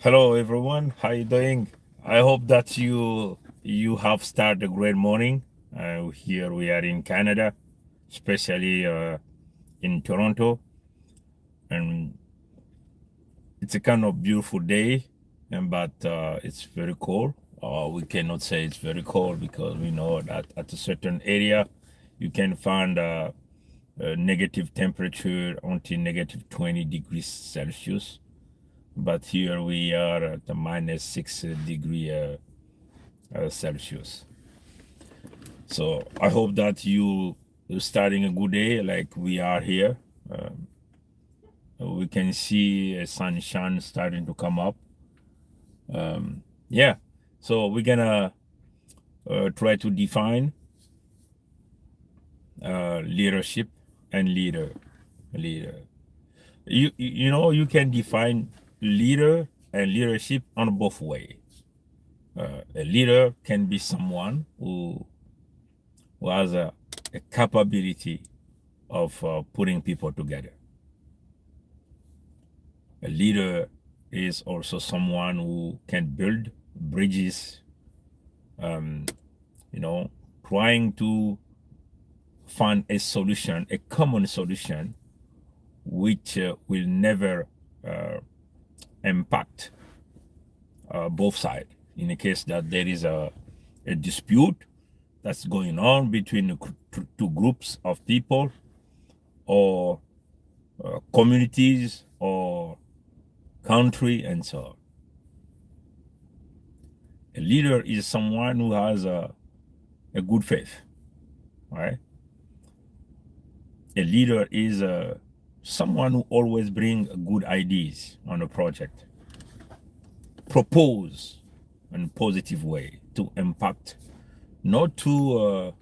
Hello everyone, how you doing? I hope that you have started a great morning. Here we are in Canada, especially in Toronto, and it's a kind of beautiful day, and but it's very cold. We cannot say it's very cold because we know that at a certain area you can find a negative temperature until negative 20 degrees Celsius. But here we are at the minus 6 degree Celsius. So I hope that you're starting a good day like we are here. We can see a sunshine starting to come up. Yeah. So we're gonna try to define leadership and leader. You can define leader and leadership on both ways. A leader can be someone who has a capability of putting people together. A leader is also someone who can build bridges, um, you know, trying to find a solution, a common solution, which will never uh, impact both sides. In the case that there is a dispute that's going on between two groups of people or communities or country and so on. A leader is someone who has a good faith, right? A leader is someone who always bring good ideas on a project, propose in a positive way to impact, not to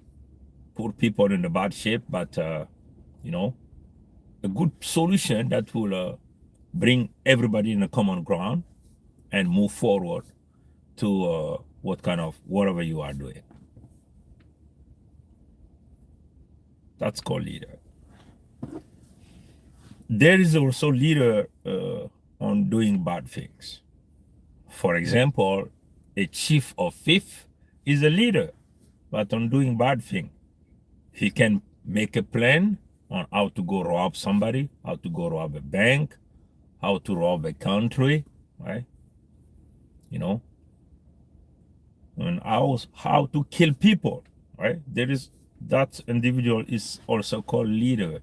put people in a bad shape, but you know, a good solution that will bring everybody in a common ground and move forward to what kind of whatever you are doing. That's called leader. There is also leader on doing bad things. For example, a chief of thief is a leader, but on doing bad thing, he can make a plan on how to go rob somebody, how to go rob a bank, how to rob a country, right? You know, and how to kill people, right? There is that individual is also called leader.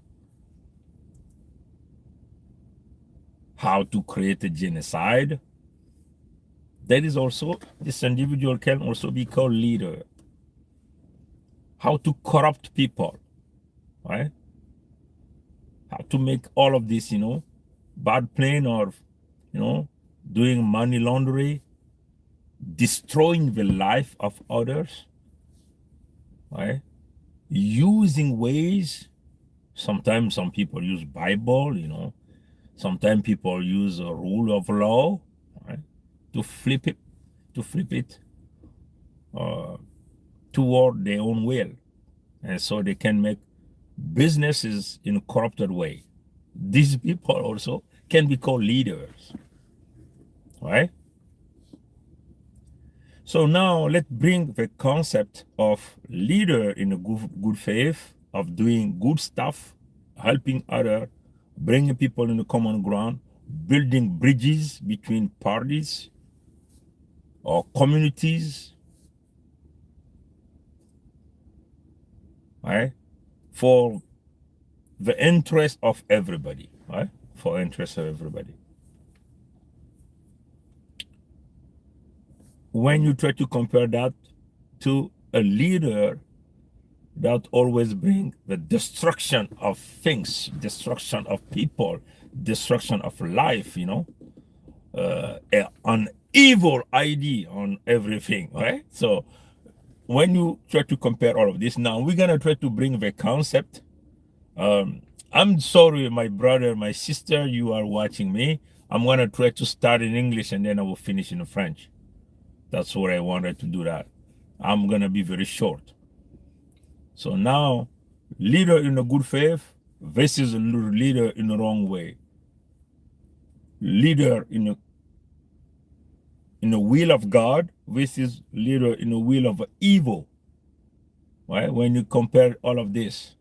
How to create a genocide. That is also, this individual can also be called leader. How to corrupt people, right? How to make all of this, bad plan or, doing money laundering, destroying the life of others, right? Using ways, sometimes some people use Bible, sometimes people use a rule of law, right? To flip it, to flip it uh, toward their own will. And so they can make businesses in a corrupted way. These people also can be called leaders, right? So now let's bring the concept of leader in a good faith, of doing good stuff, helping others, bringing people in the common ground, building bridges between parties or communities, right? For the interest of everybody, right? For interest of everybody. When you try to compare that to a leader that always bring the destruction of things, destruction of people, destruction of life, an evil idea on everything, right? So when you try to compare all of this, now we're gonna try to bring the concept. I'm sorry, my brother, my sister, you are watching me. I'm gonna try to start in English and then I will finish in French. That's what I wanted to do that. I'm gonna be very short. So now, leader in a good faith versus a leader in the wrong way. Leader in a in the will of God versus leader in the will of evil. Right? When you compare all of this,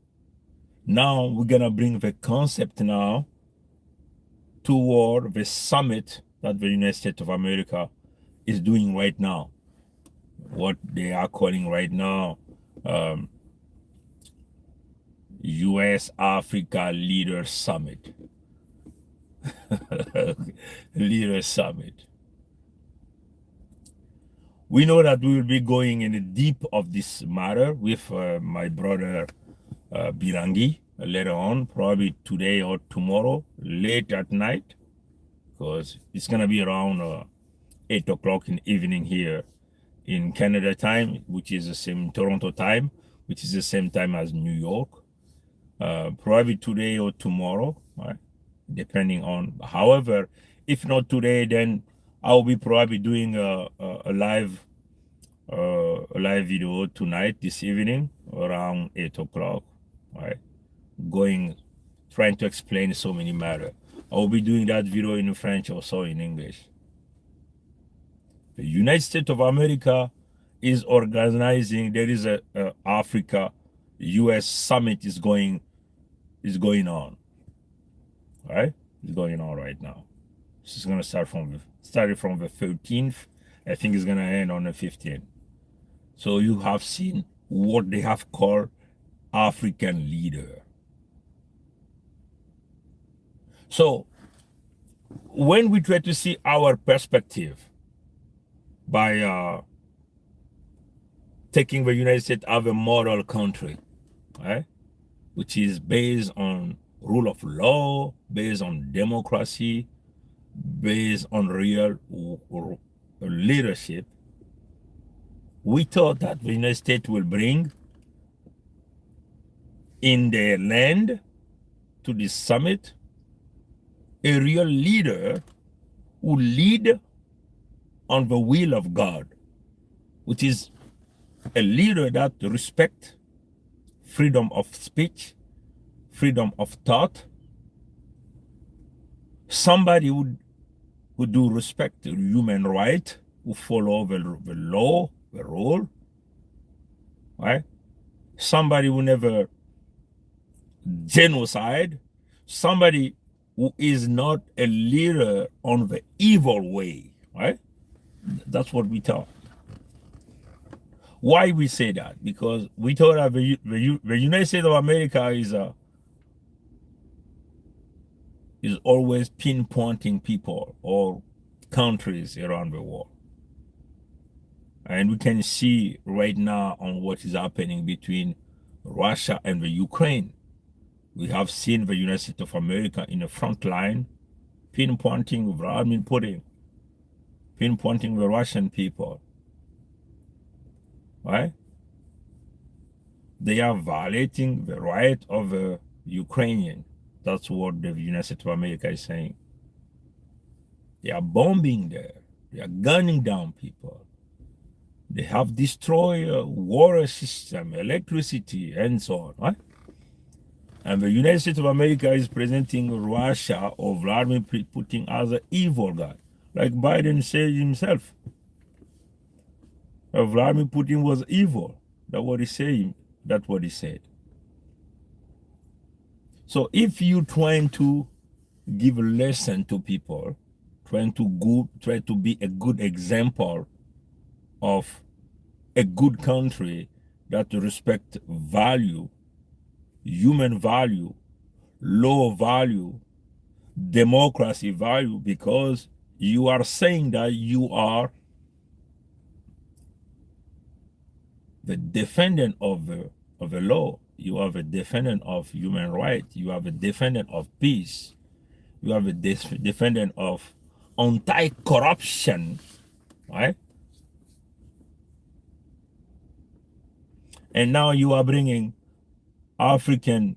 now we're gonna bring the concept now toward the summit that the United States of America is doing right now. What they are calling right now US Africa Leader Summit. Leader Summit. We know that we will be going in the deep of this matter with my brother Birangi later on, probably today or tomorrow, late at night, because it's going to be around 8 o'clock in the evening here in Canada time, which is the same Toronto time, which is the same time as New York. Probably today or tomorrow, right? Depending on. However, if not today, then I'll be probably doing a live video tonight, this evening, around 8 o'clock, right? Trying to explain so many matters. I'll be doing that video in French, also in English. The United States of America is organizing. There is a Africa U.S. summit is going on, right? It's going on right now. It's going to started from the 13th. I think it's going to end on the 15th. So you have seen what they have called African leader. So when we try to see our perspective by taking the United States as a model country, right, which is based on rule of law, based on democracy, based on real leadership, we thought that the United States will bring in their land to this summit a real leader who lead on the will of God, which is a leader that respect freedom of speech, freedom of thought, somebody who do respect human right, who follow the law, the rule, right? Somebody who never genocide, somebody who is not a leader on the evil way, right? That's what we thought. Why we say that? Because we thought that the United States of America is always pinpointing people or countries around the world. And we can see right now on what is happening between Russia and the Ukraine. We have seen the United States of America in the front line, pinpointing Vladimir Putin, pinpointing the Russian people, right? They are violating the right of the Ukrainian. That's what the United States of America is saying. They are bombing there. They are gunning down people. They have destroyed water system, electricity, and so on, right? And the United States of America is presenting Russia or Vladimir Putin as an evil guy, like Biden said himself. Vladimir Putin was evil. That's what he said. That's what he said. So if you're trying to give a lesson to people, try to be a good example of a good country that respect value, human value, law value, democracy value, because you are saying that you are the defendant of the law, you are the defendant of human rights, you are the defendant of peace, you are the defendant of anti-corruption, right? And now you are bringing African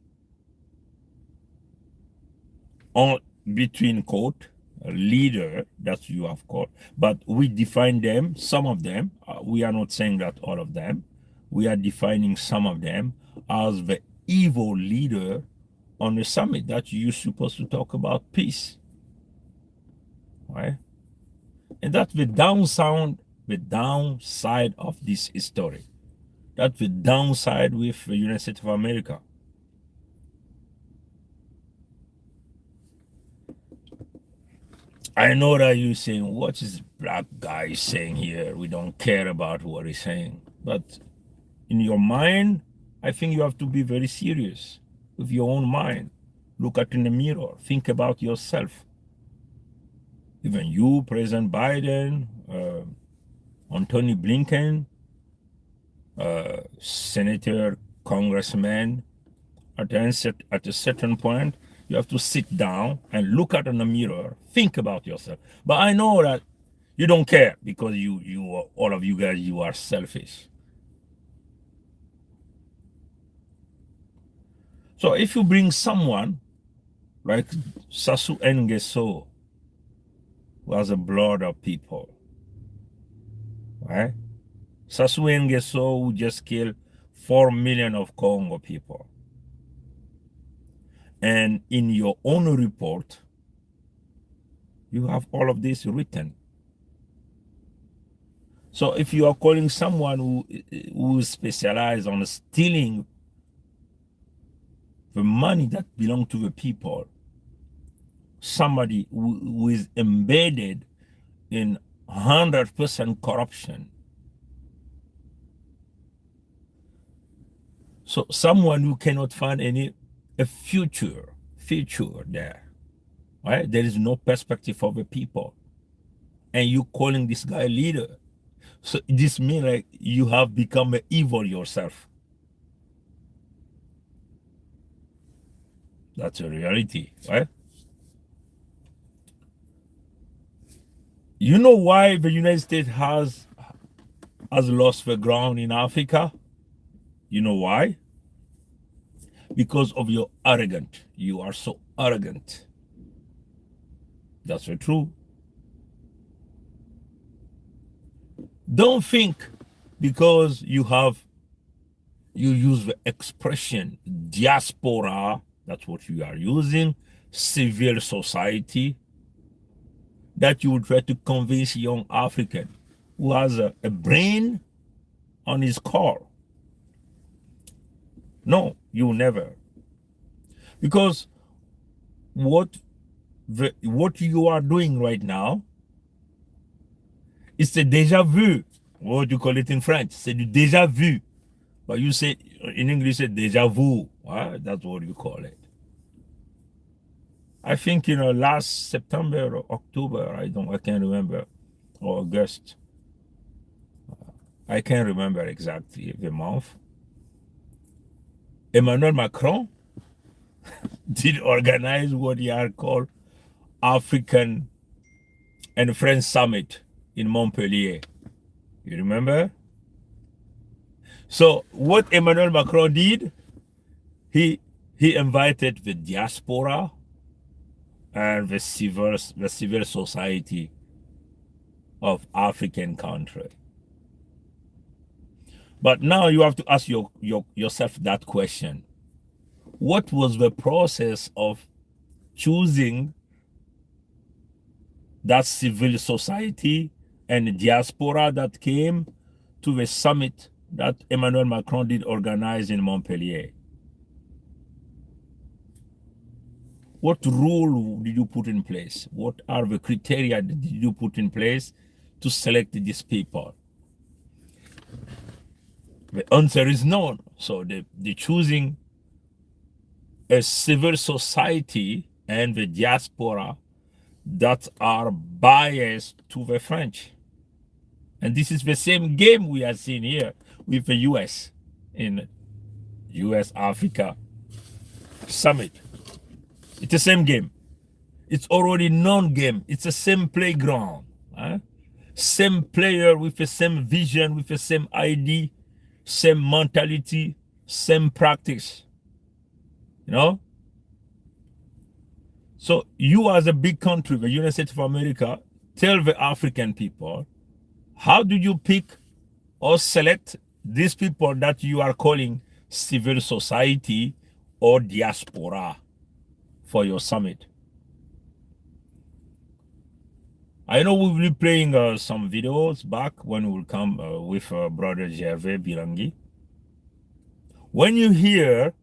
on between quote leader that you have called, but we define them, some of them. We are not saying that all of them. We are defining some of them as the evil leader on the summit that you're supposed to talk about peace, right? And that's the downside of this story. That's the downside with the United States of America. I know that you're saying, what is black guy saying here? We don't care about what he's saying. But in your mind, I think you have to be very serious with your own mind. Look at in the mirror. Think about yourself. Even you, President Biden, Anthony Blinken, Senator, Congressman, at a certain point, you have to sit down and look at in the mirror, think about yourself. But I know that you don't care because all of you guys, you are selfish. So if you bring someone like Sassou Nguesso, who has the blood of people, right? Sassou Nguesso, who just killed 4 million of Congo people. And in your own report, you have all of this written. So if you are calling someone who specializes on stealing the money that belongs to the people, somebody who is embedded in 100% corruption, so someone who cannot find a future there, right? There is no perspective for the people, and you calling this guy leader. So this means like you have become an evil yourself. That's a reality, right? You know why the United States has lost the ground in Africa? You know why? Because of your arrogant. You are so arrogant. That's the truth. Don't think because you use the expression diaspora, that's what you are using, civil society, that you will try to convince young African who has a brain on his core. No, you never. Because what you are doing right now, it's a déjà vu. What you call it in French? C'est du déjà vu. But you say, in English, it's déjà vu. Right? That's what you call it. I think, last September or October, I can't remember, or August. I can't remember exactly the month. Emmanuel Macron did organize what he had called African and French Summit in Montpellier. You remember? So what Emmanuel Macron did, he invited the diaspora and the civil society of African country. But now you have to ask yourself that question. What was the process of choosing that civil society and diaspora that came to the summit that Emmanuel Macron did organize in Montpellier? What rule did you put in place? What are the criteria that did you put in place to select these people? The answer is no. So the choosing a civil society and the diaspora that are biased to the French. And this is the same game we are seeing here with the US in US Africa Summit. It's the same game. It's already known game. It's the same playground. Same player with the same vision, with the same ID, same mentality, same practice. So you as a big country, the United States of America, tell the African people, how do you pick or select these people that you are calling civil society or diaspora for your summit? I know we will be playing some videos back when we will come with brother Gervais Birangi. When you hear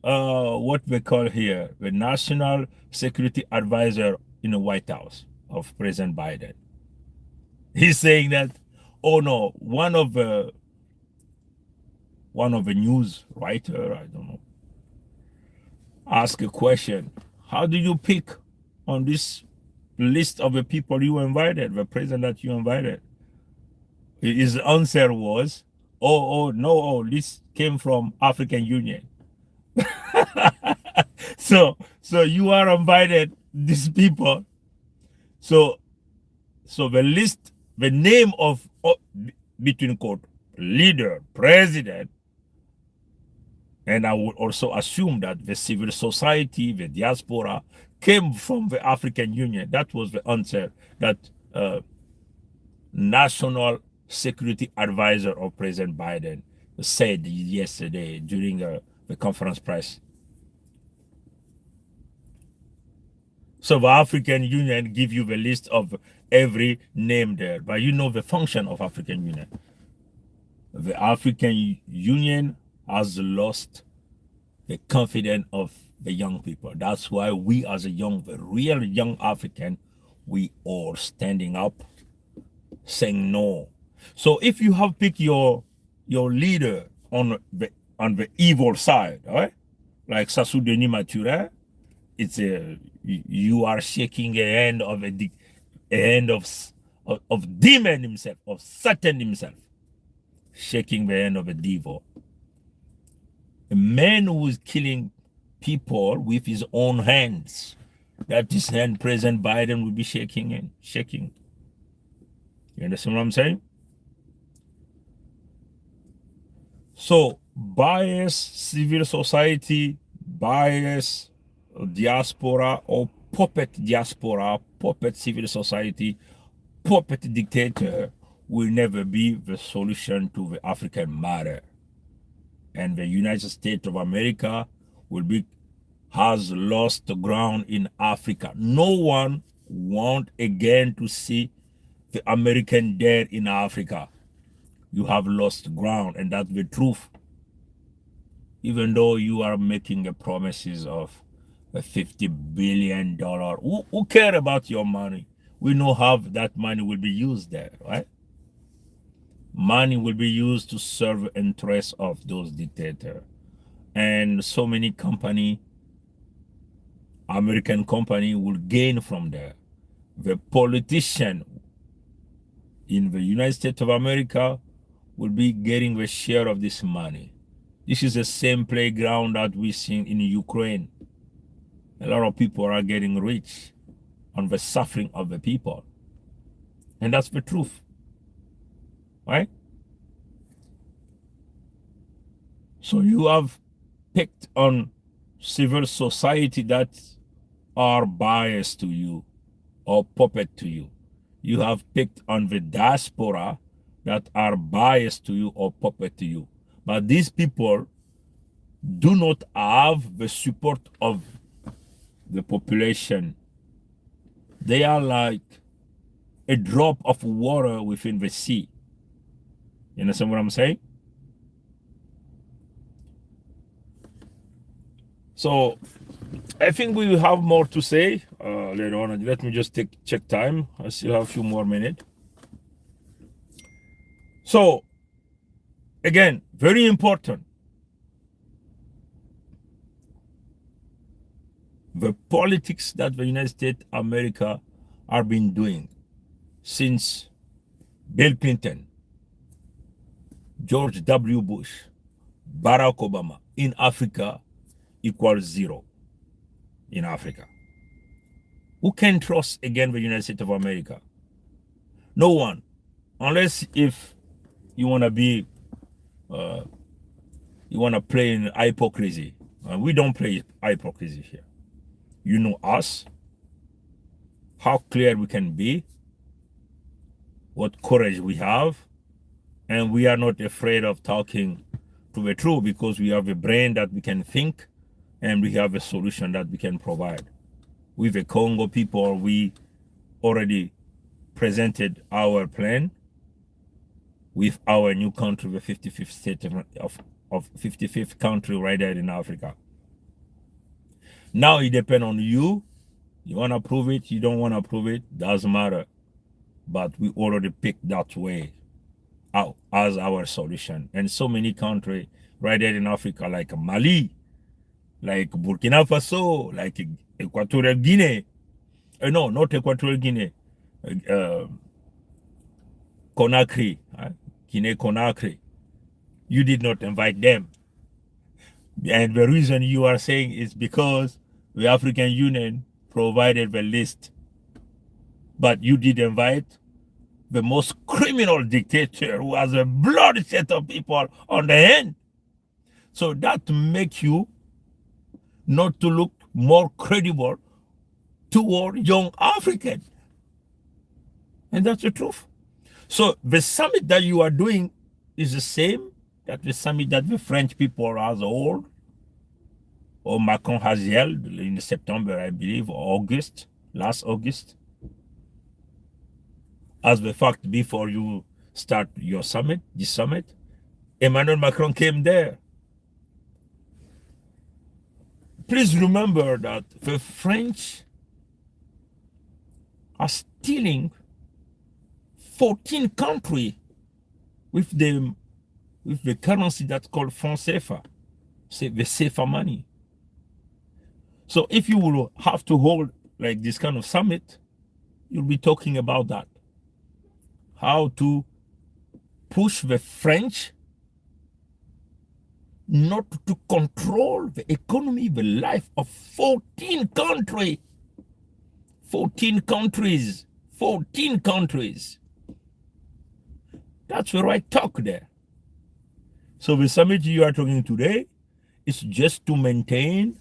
what we call here the National Security Advisor in the White House of President Biden, he's saying that, oh no, one of the news writer, I don't know, ask a question. How do you pick on this list of the people you invited, the president that you invited? His answer was, oh no, this came from African Union. So you are invited these people. So the list, the name of between quote leader, president, and I would also assume that the civil society, the diaspora, came from the African Union. That was the answer that National Security Advisor of President Biden said yesterday during the conference press. So the African Union give you the list of every name there, but you know the function of African Union. The African Union has lost the confidence of the young people. That's why we as a the real young African, we are standing up, saying no. So if you have picked your leader on the evil side, right? Like Sassou Denis Maturin, it's you are shaking a hand of a hand of demon himself, of Satan himself, shaking the hand of a devil. A man who is killing people with his own hands. That is hand President Biden will be shaking and shaking. You understand what I'm saying? So bias civil society, bias diaspora or puppet diaspora, puppet civil society, puppet dictator will never be the solution to the African matter. And the United States of America has lost the ground in Africa. No one wants again to see the American dead in Africa. You have lost ground, and that's the truth. Even though you are making the promises of a $50 billion, who care about your money? We know how that money will be used there, right? Money will be used to serve the interests of those dictators. And so many American company will gain from there. The politician in the United States of America will be getting the share of this money. This is the same playground that we see in Ukraine. A lot of people are getting rich on the suffering of the people. And that's the truth, right? So you have picked on civil society that are biased to you or puppet to you. You have picked on the diaspora that are biased to you or puppet to you. But these people do not have the support of the population. They are like a drop of water within the sea. You understand what I'm saying? So I think we will have more to say later on. Let me just check time. I still have a few more minutes. So again, very important. The politics that the United States of America are been doing since Bill Clinton, George W. Bush, Barack Obama in Africa equals zero in Africa. Who can trust again the United States of America? No one, unless if you want to be, you want to play in hypocrisy. We don't play hypocrisy here. You know us, how clear we can be, what courage we have, and we are not afraid of talking to the truth because we have a brain that we can think and we have a solution that we can provide. With the Congo people, we already presented our plan with our new country, the 55th state of 55th country right there in Africa. Now it depends on you. You want to approve it, you don't want to approve it, doesn't matter. But we already picked that way out as our solution. And so many countries right there in Africa, like Mali, like Burkina Faso, like Equatorial Guinea. No, not Equatorial Guinea. Conakry, Guinea Conakry. You did not invite them. And the reason you are saying is because the African Union provided the list. But you did invite the most criminal dictator who has a bloodshed of people on the hand. So that makes you not to look more credible toward young African. And that's the truth. So the summit that you are doing is the same that the summit that the French people has held, or Macron has held in September, I believe, or August, last August. As the fact, before you start your summit, this summit, Emmanuel Macron came there. Please remember that the French are stealing 14 countries with the currency that's called franc CFA, the CFA money. So if you will have to hold like this kind of summit, you'll be talking about that. How to push the French not to control the economy, the life of 14 countries. 14 countries. 14 countries. That's the right talk there. So the summit you are talking today is just to maintain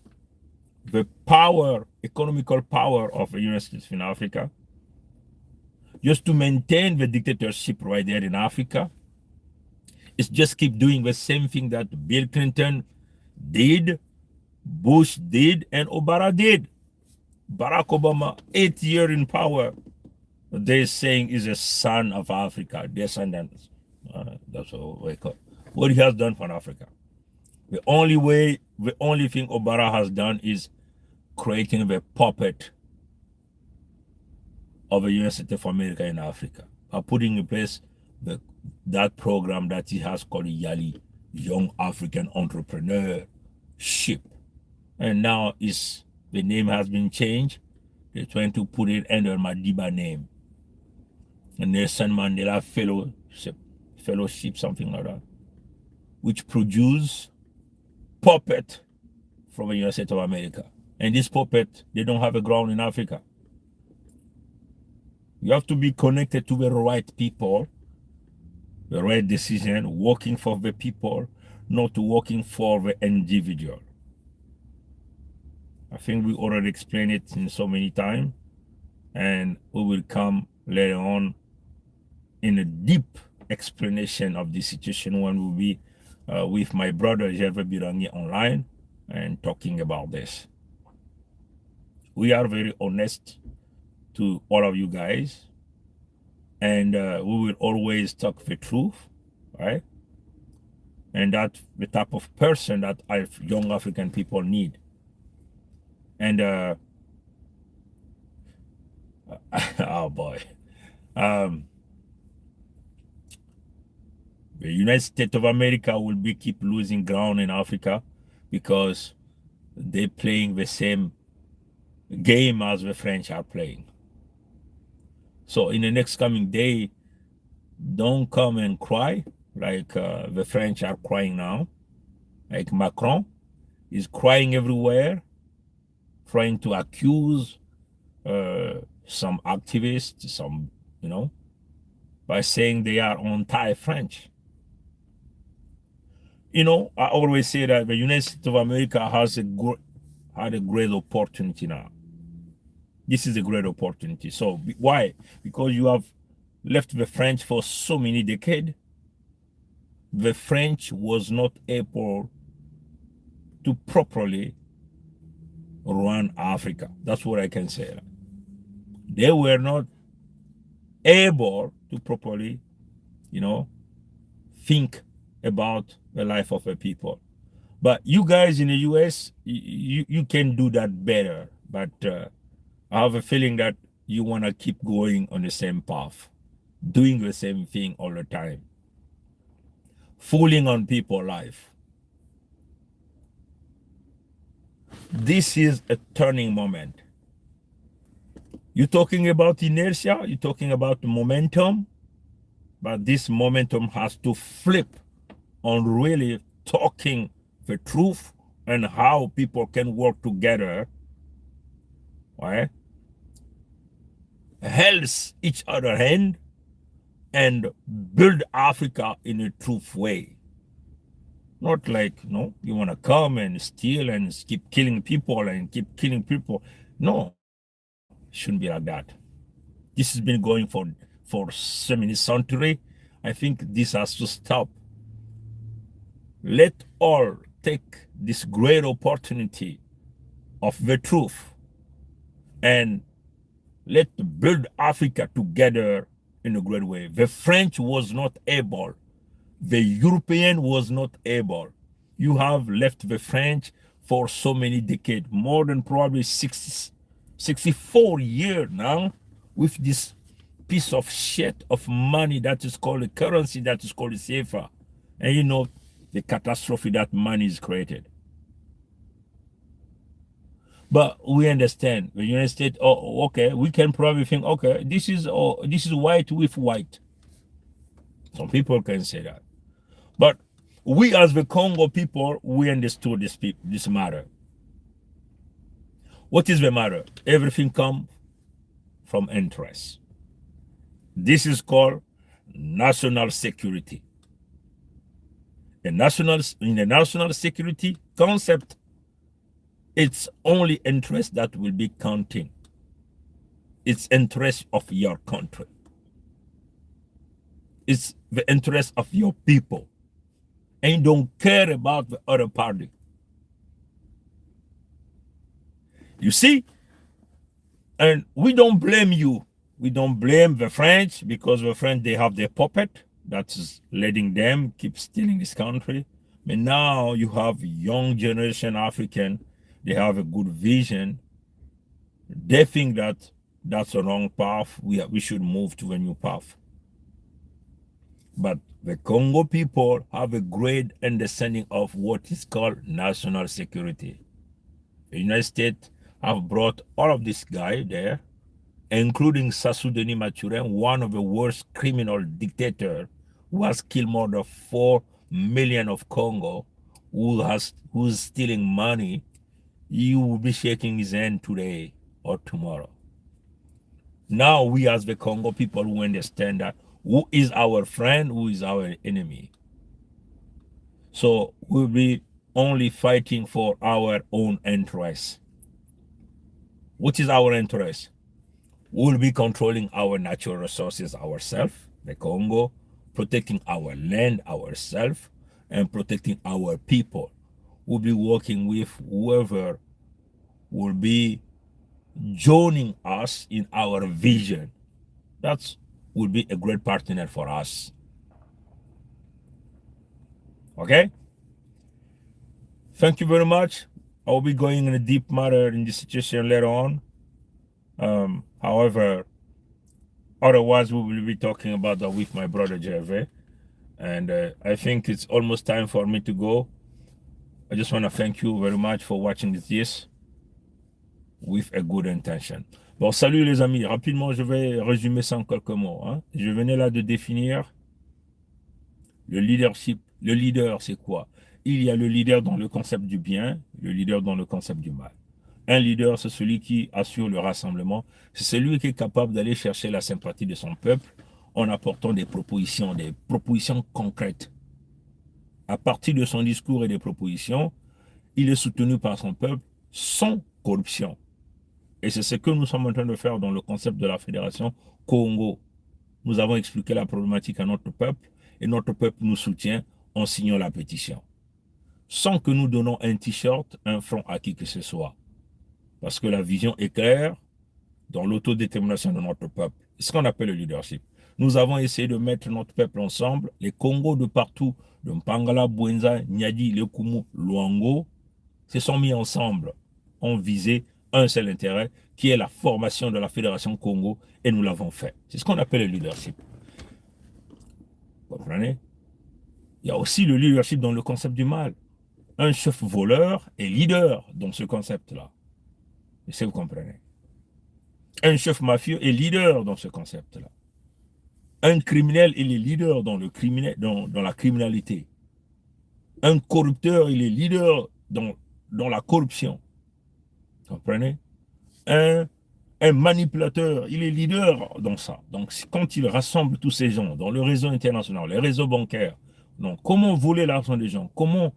the power, economical power of the United States in Africa, just to maintain the dictatorship right there in Africa. It's just keep doing the same thing that Bill Clinton did, Bush did, and Obama did. Barack Obama, 8 years in power, they're saying is a son of Africa, descendants. That's what we call what he has done for Africa. The only thing Obama has done is creating the puppet of the United States of America in Africa by putting in place that program that he has called YALI, Young African Entrepreneurship. And now the name has been changed. They're trying to put it under Madiba name. And Nelson Mandela Fellowship, something like that, which produce puppet from the United States of America. And this puppet, they don't have a ground in Africa. You have to be connected to the right people, the right decision, working for the people, not working for the individual. I think we already explained it in so many times, and we will come later on in a deep explanation of the situation when we'll be with my brother Gervais Birangi online and talking about this. We are very honest to all of you guys, and we will always talk the truth, right? And that's the type of person that young African people need. And oh boy, the United States of America will keep losing ground in Africa because they're playing the same game as the French are playing. So in the next coming day, don't come and cry like the French are crying now. Like Macron is crying everywhere, trying to accuse some activists, by saying they are anti-French. I always say that the United States of America had a great opportunity now. This is a great opportunity. So why? Because you have left the French for so many decades. The French was not able to properly run Africa. That's what I can say. They were not able to properly, you know, think about the life of a people. But you guys in the US, you can do that better. But I have a feeling that you want to keep going on the same path, doing the same thing all the time, fooling on people's life. This is a turning moment. You're talking about inertia, you're talking about momentum, but this momentum has to flip on really talking the truth and how people can work together, right? Help each other hand and build Africa in a truth way. Not like, no, you want to come and steal and keep killing people and keep killing people. No, it shouldn't be like that. This has been going for so many centuries. I think this has to stop. Let all take this great opportunity of the truth and let's build Africa together in a great way. The French was not able. The European was not able. You have left the French for so many decades, more than probably 64 years now, with this piece of shit of money that is called a currency that is called a CFA. And you know the catastrophe that money is created. But we understand the United States, oh, okay, we can probably think, okay, this is white with white. Some people can say that. But we as the Congo people, we understood this matter. What is the matter? Everything comes from interest. This is called national security. In the national security concept, it's only interest that will be counting. It's interest of your country. It's the interest of your people. And you don't care about the other party. You see? And we don't blame you. We don't blame the French because the French, they have their puppet that's letting them keep stealing this country. But now you have young generation African. They have a good vision. They think that that's a wrong path. We should move to a new path. But the Congo people have a great understanding of what is called national security. The United States have brought all of this guy there, including Sassou Denis Maturin, one of the worst criminal dictator who has killed more than 4 million of Congo, who's stealing money. You will be shaking his hand today or tomorrow. Now we as the Congo people who understand that who is our friend, who is our enemy. So we'll be only fighting for our own interests. What is our interest? We'll be controlling our natural resources ourselves, the Congo, protecting our land ourselves, and protecting our people. We'll be working with whoever will be joining us in our vision. That will be a great partner for us. Okay? Thank you very much. I will be going in a deep matter in this situation later on. However, otherwise we will be talking about that with my brother Gervais. And I think it's almost time for me to go. I just want to thank you very much for watching this with a good intention. Bon, salut les amis. Rapidement, je vais résumer ça en quelques mots. Hein. Je venais là de définir le leadership. Le leader, c'est quoi? Il y a le leader dans le concept du bien, le leader dans le concept du mal. Un leader, c'est celui qui assure le rassemblement. C'est celui qui est capable d'aller chercher la sympathie de son peuple en apportant des propositions concrètes. À partir de son discours et des propositions, il est soutenu par son peuple sans corruption. Et c'est ce que nous sommes en train de faire dans le concept de la Fédération Congo. Nous avons expliqué la problématique à notre peuple et notre peuple nous soutient en signant la pétition. Sans que nous donnons un t-shirt, un front à qui que ce soit. Parce que la vision est claire dans l'autodétermination de notre peuple. ce qu'on appelle le leadership. Nous avons essayé de mettre notre peuple ensemble. Les Congos de partout, de Mpangala, Bouenza, Nyadi, Lekumu, Luango, se sont mis ensemble, ont visé un seul intérêt, qui est la formation de la Fédération Congo, et nous l'avons fait. C'est ce qu'on appelle le leadership. Vous comprenez? Il y a aussi le leadership dans le concept du mal. Un chef voleur est leader dans ce concept-là. Est-ce que vous comprenez? Un chef mafieux est leader dans ce concept-là. Un criminel, il est leader dans, dans la criminalité. Un corrupteur, il est leader dans la corruption. Vous comprenez? Un manipulateur, il est leader dans ça. Donc, quand il rassemble tous ces gens dans le réseau international, les réseaux bancaires, donc comment voler l'argent des gens, comment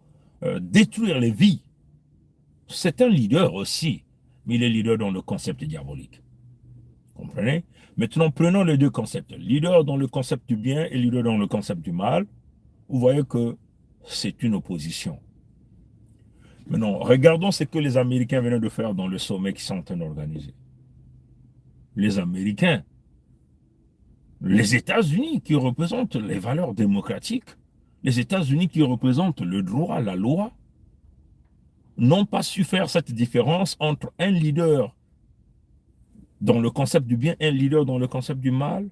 détruire les vies, c'est un leader aussi, mais il est leader dans le concept diabolique. Vous comprenez? Maintenant, prenons les deux concepts. Leader dans le concept du bien et leader dans le concept du mal. Vous voyez que c'est une opposition. Maintenant, regardons ce que les Américains viennent de faire dans le sommet qu'ils sont en train d'organiser. Les Américains, les États-Unis qui représentent les valeurs démocratiques, les États-Unis qui représentent le droit, la loi, n'ont pas su faire cette différence entre un leader dans le concept du bien et un leader dans le concept du mal.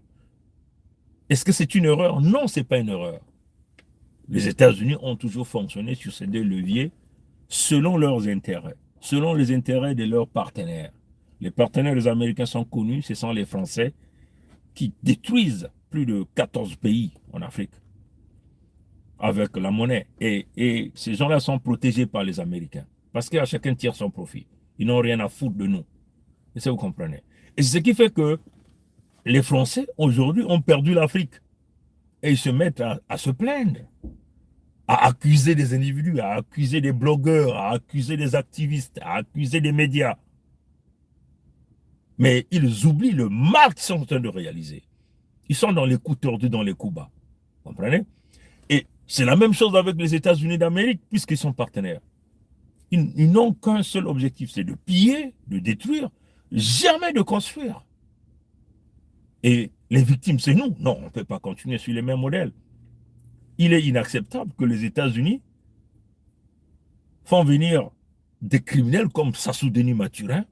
Est-ce que c'est une erreur? Non, ce n'est pas une erreur. Les États-Unis ont toujours fonctionné sur ces deux leviers selon leurs intérêts, selon les intérêts de leurs partenaires. Les partenaires des Américains sont connus, ce sont les Français qui détruisent plus de 14 pays en Afrique avec la monnaie. Et ces gens-là sont protégés par les Américains parce qu'à chacun tire son profit. Ils n'ont rien à foutre de nous. Et ça, vous comprenez. Et c'est ce qui fait que les Français, aujourd'hui, ont perdu l'Afrique. Et ils se mettent à se plaindre, à accuser des individus, à accuser des blogueurs, à accuser des activistes, à accuser des médias. Mais ils oublient le mal qu'ils sont en train de réaliser. Ils sont dans les coups tordus, dans les coups bas. Vous comprenez? Et c'est la même chose avec les États-Unis d'Amérique, puisqu'ils sont partenaires. Ils n'ont qu'un seul objectif, c'est de piller, de détruire, jamais de construire. Et les victimes, c'est nous. Non, on ne peut pas continuer sur les mêmes modèles. Il est inacceptable que les États-Unis font venir des criminels comme Sassou Denis Mathurin,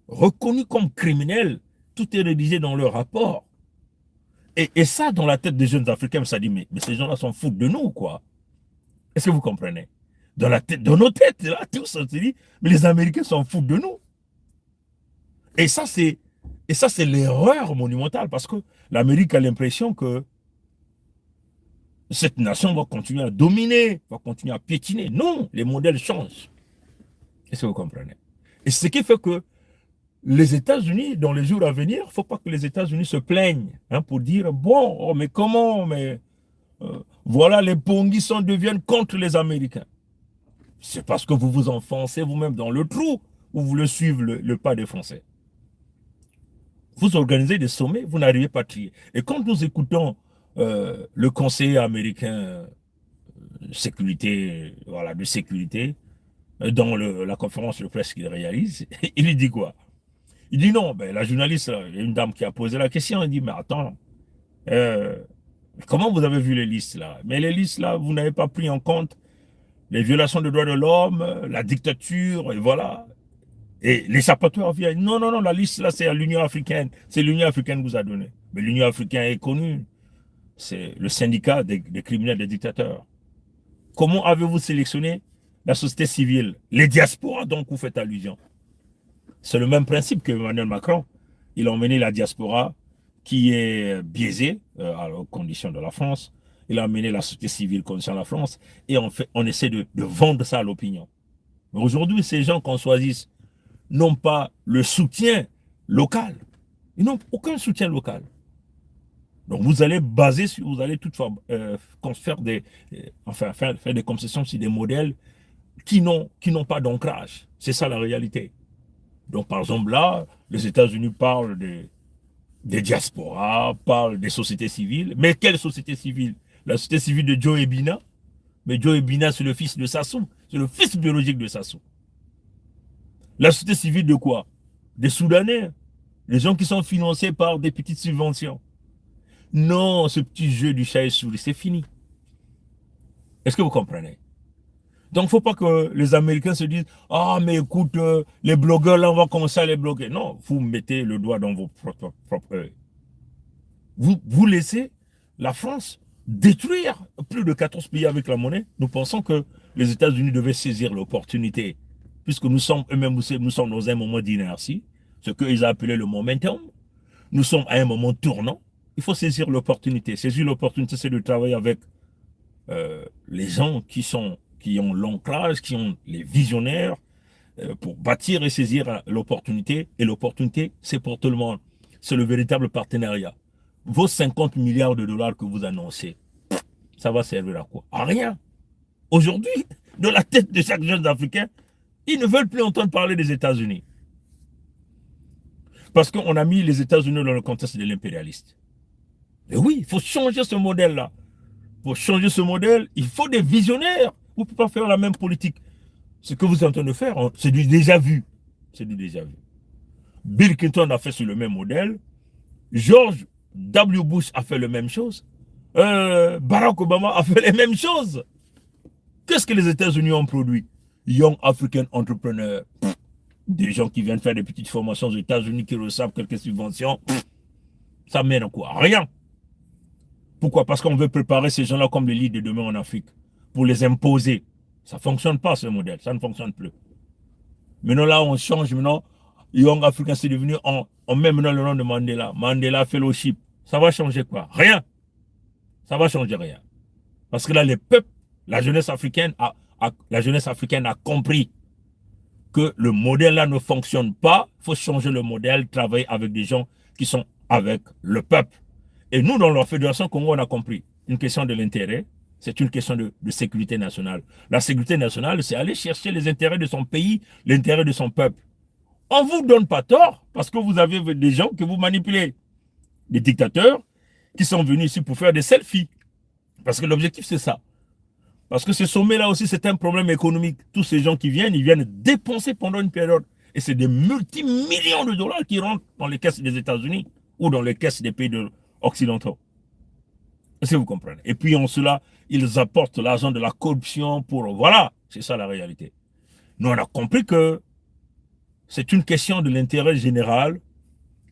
reconnus comme criminels, tout est rédigé dans leur rapport. Et ça, dans la tête des jeunes Africains, ça dit, mais ces gens-là s'en foutent de nous, quoi. Est-ce que vous comprenez? Dans nos têtes, là, tous, on se dit, mais les Américains s'en foutent de nous. Et ça, c'est l'erreur monumentale, parce que l'Amérique a l'impression que cette nation va continuer à dominer, va continuer à piétiner. Non, les modèles changent. Est-ce que vous comprenez? Et ce qui fait que les États-Unis, dans les jours à venir, il ne faut pas que les États-Unis se plaignent pour dire, bon, oh, mais comment, mais voilà, les Ponguissons deviennent contre les Américains. C'est parce que vous vous enfoncez vous-même dans le trou ou vous voulez suivre le pas des Français. Vous organisez des sommets, vous n'arrivez pas à trier. Et quand nous écoutons le conseiller américain sécurité, voilà, de sécurité, dans la conférence de presse qu'il réalise, il dit quoi? Il dit non, ben, la journaliste, il y a une dame qui a posé la question, elle dit, mais attends, comment vous avez vu les listes là? Mais les listes là, vous n'avez pas pris en compte les violations des droits de l'homme, la dictature, et voilà. Et l'échappatoire vient, non, non, non, la liste là, c'est à l'Union africaine. C'est l'Union africaine qui vous a donné. Mais l'Union africaine est connue. C'est le syndicat des criminels, des dictateurs. Comment avez-vous sélectionné la société civile? Les diasporas dont vous faites allusion. C'est le même principe que Emmanuel Macron. Il a emmené la diaspora qui est biaisée aux conditions de la France. Il a emmené la société civile concernant la France. Et on essaie de vendre ça à l'opinion. Mais aujourd'hui, ces gens qu'on choisisse n'ont pas le soutien local. Ils n'ont aucun soutien local. Donc vous allez baser sur, vous allez toutefois faire des concessions sur des modèles qui n'ont pas d'ancrage. C'est ça la réalité. Donc par exemple là, les États-Unis parlent des diasporas, parlent des sociétés civiles. Mais quelle société civile? La société civile de Joe Ebina. Mais Joe Ebina, c'est le fils de Sassou. C'est le fils biologique de Sassou. La société civile de quoi? Des Soudanais. Les gens qui sont financés par des petites subventions. Non, ce petit jeu du chat et souris, c'est fini. Est-ce que vous comprenez? Donc, il ne faut pas que les Américains se disent, ah, mais écoute, les blogueurs, là, on va commencer à les bloquer. Non, vous mettez le doigt dans vos propres œils. Vous laissez la France détruire plus de 14 pays avec la monnaie. Nous pensons que les États-Unis devaient saisir l'opportunité, puisque nous sommes eux-mêmes, nous sommes dans un moment d'inertie, ce qu'ils ont appelé le momentum. Nous sommes à un moment tournant. Il faut saisir l'opportunité. Saisir l'opportunité, c'est de travailler avec les gens qui ont l'ancrage, qui ont les visionnaires, pour bâtir et saisir l'opportunité. Et l'opportunité, c'est pour tout le monde. C'est le véritable partenariat. Vos 50 milliards de dollars que vous annoncez, ça va servir à quoi? À rien. Aujourd'hui, dans la tête de chaque jeune Africain, ils ne veulent plus entendre parler des États-Unis. Parce qu'on a mis les États-Unis dans le contexte de l'impérialiste. Et oui, il faut changer ce modèle-là. Pour changer ce modèle, il faut des visionnaires. Vous ne pouvez pas faire la même politique. Ce que vous êtes en train de faire, c'est du déjà vu. C'est du déjà vu. Bill Clinton a fait sur le même modèle. George W. Bush a fait la même chose. Barack Obama a fait les mêmes choses. Qu'est-ce que les États-Unis ont produit? Young African Entrepreneurs. Des gens qui viennent faire des petites formations aux États-Unis qui reçoivent quelques subventions. Ça mène à quoi? Rien. Pourquoi? Parce qu'on veut préparer ces gens-là comme les leaders de demain en Afrique. Pour les imposer. Ça ne fonctionne pas, ce modèle. Ça ne fonctionne plus. Maintenant, là, on change. Maintenant, Young African, c'est devenu, on met maintenant le nom de Mandela. Mandela Fellowship. Ça va changer quoi? Rien. Ça va changer rien. Parce que là, les peuples, la jeunesse africaine a compris que le modèle là ne fonctionne pas. Il faut changer le modèle, travailler avec des gens qui sont avec le peuple. Et nous, dans la Fédération Congo, on a compris. Une question de l'intérêt, c'est une question de sécurité nationale. La sécurité nationale, c'est aller chercher les intérêts de son pays, l'intérêt de son peuple. On ne vous donne pas tort parce que vous avez des gens que vous manipulez. Des dictateurs qui sont venus ici pour faire des selfies. Parce que l'objectif, c'est ça. Parce que ce sommet-là aussi, c'est un problème économique. Tous ces gens qui viennent, ils viennent dépenser pendant une période. Et c'est des multimillions de dollars qui rentrent dans les caisses des États-Unis ou dans les caisses des pays occidentaux. Est-ce que vous comprenez? Et puis en cela, ils apportent l'argent de la corruption pour... Voilà, c'est ça la réalité. Nous, on a compris que c'est une question de l'intérêt général,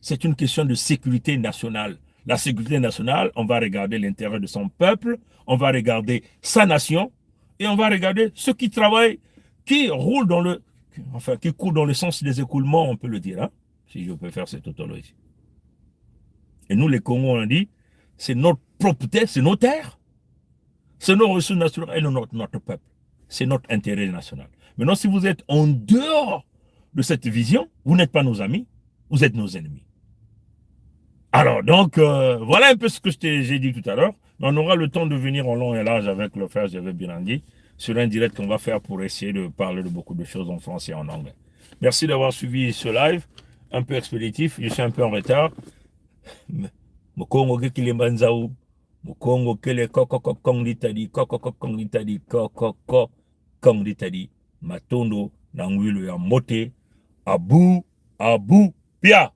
c'est une question de sécurité nationale. La sécurité nationale, on va regarder l'intérêt de son peuple, on va regarder sa nation, et on va regarder ceux qui travaillent, qui roulent dans le... Enfin, qui courent dans le sens des écoulements, on peut le dire, hein, si je peux faire cette tautologie. Et nous, les Congos, on a dit, c'est notre propriété, c'est nos terres, c'est nos ressources naturelles et notre peuple. C'est notre intérêt national. Maintenant, si vous êtes en dehors de cette vision, vous n'êtes pas nos amis, vous êtes nos ennemis. Alors, donc, voilà un peu ce que j'ai dit tout à l'heure. On aura le temps de venir en long et large avec le frère Javet Birangui sur un direct qu'on va faire pour essayer de parler de beaucoup de choses en français et en anglais. Merci d'avoir suivi ce live, un peu expéditif. Je suis un peu en retard. Mokongo Kilimba Nzaou, Mokongo Kele Koko Kong Litadi, Koko Kong Litadi, Koko Kong Litadi, Matondo, Nangwilo ya Mote, Abu, Pia.